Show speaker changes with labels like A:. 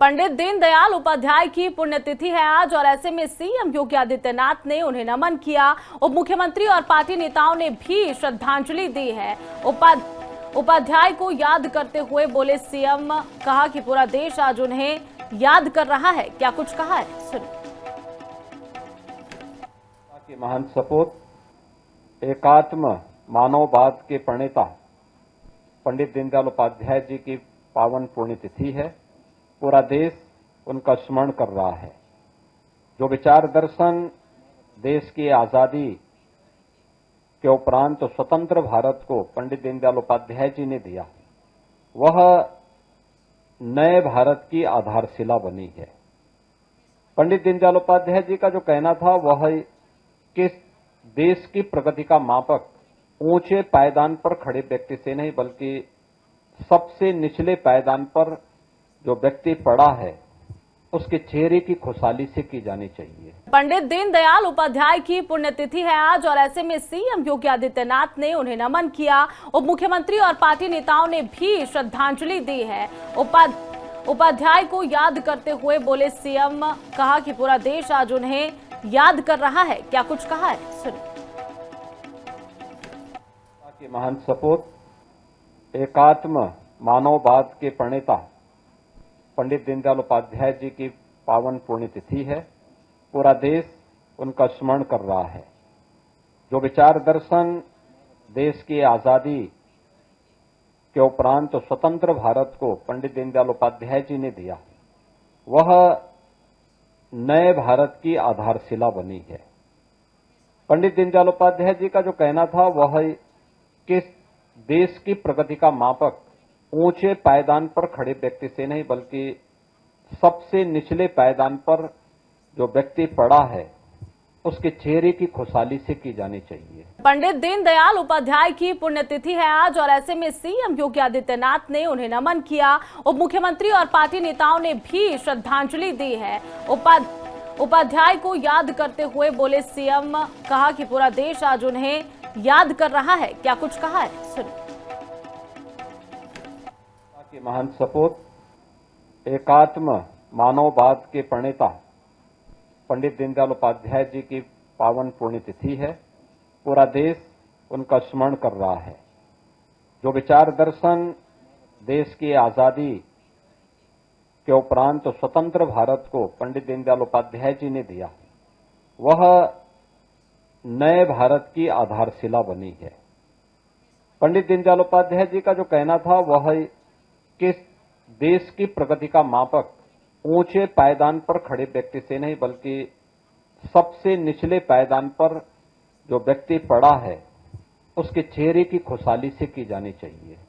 A: पंडित दीनदयाल उपाध्याय की पुण्यतिथि है आज और ऐसे में सीएम योगी आदित्यनाथ ने उन्हें नमन किया। उप मुख्यमंत्री और पार्टी नेताओं ने भी श्रद्धांजलि दी है। उपाध्याय को याद करते हुए बोले सीएम, कहा कि पूरा देश आज उन्हें याद कर रहा है। क्या कुछ कहा है, सुनिए।
B: महान सपूत, एकात्म मानववाद के प्रणेता पंडित दीनदयाल उपाध्याय जी की पावन पुण्यतिथि है। पूरा देश उनका स्मरण कर रहा है। जो विचार दर्शन देश की आजादी के उपरांत तो स्वतंत्र भारत को पंडित दीनदयाल उपाध्याय जी ने दिया, वह नए भारत की आधारशिला बनी है। पंडित दीनदयाल उपाध्याय जी का जो कहना था वह कि देश की प्रगति का मापक ऊंचे पायदान पर खड़े व्यक्ति से नहीं बल्कि सबसे निचले पायदान पर जो व्यक्ति पड़ा है उसके चेहरे की खुशहाली से की जानी चाहिए।
A: पंडित दीनदयाल उपाध्याय की पुण्यतिथि है आज और ऐसे में सीएम योगी आदित्यनाथ ने उन्हें नमन किया। उप मुख्यमंत्री और पार्टी नेताओं ने भी श्रद्धांजलि दी है। उपाध्याय को याद करते हुए बोले सीएम, कहा कि पूरा देश आज उन्हें याद कर रहा है। क्या कुछ कहा है, सुनिए।
B: महान सपूत, एकात्म मानववाद के प्रणेता पंडित दीनदयाल उपाध्याय जी की पावन पुण्यतिथि है। पूरा देश उनका स्मरण कर रहा है। जो विचार दर्शन देश की आजादी के उपरांत तो स्वतंत्र भारत को पंडित दीनदयाल उपाध्याय जी ने दिया, वह नए भारत की आधारशिला बनी है। पंडित दीनदयाल उपाध्याय जी का जो कहना था वह कि देश की प्रगति का मापक ऊंचे पायदान पर खड़े व्यक्ति से नहीं बल्कि सबसे निचले पायदान पर जो व्यक्ति पड़ा है उसके चेहरे की खुशहाली से की जानी चाहिए।
A: पंडित दीनदयाल उपाध्याय की पुण्यतिथि है आज और ऐसे में सीएम योगी आदित्यनाथ ने उन्हें नमन किया। उप मुख्यमंत्री और पार्टी नेताओं ने भी श्रद्धांजलि दी है। उपाध्याय को याद करते हुए बोले सीएम, कहा कि पूरा देश आज उन्हें याद कर रहा है। क्या कुछ कहा है, सुनिए।
B: महान सपूत, एकात्म मानववाद के प्रणेता पंडित दीनदयाल उपाध्याय जी की पावन पुण्यतिथि है। पूरा देश उनका स्मरण कर रहा है। जो विचार दर्शन देश की आजादी के उपरांत तो स्वतंत्र भारत को पंडित दीनदयाल उपाध्याय जी ने दिया, वह नए भारत की आधारशिला बनी है। पंडित दीनदयाल उपाध्याय जी का जो कहना था वह कि देश की प्रगति का मापक ऊंचे पायदान पर खड़े व्यक्ति से नहीं बल्कि सबसे निचले पायदान पर जो व्यक्ति पड़ा है उसके चेहरे की खुशहाली से की जानी चाहिए।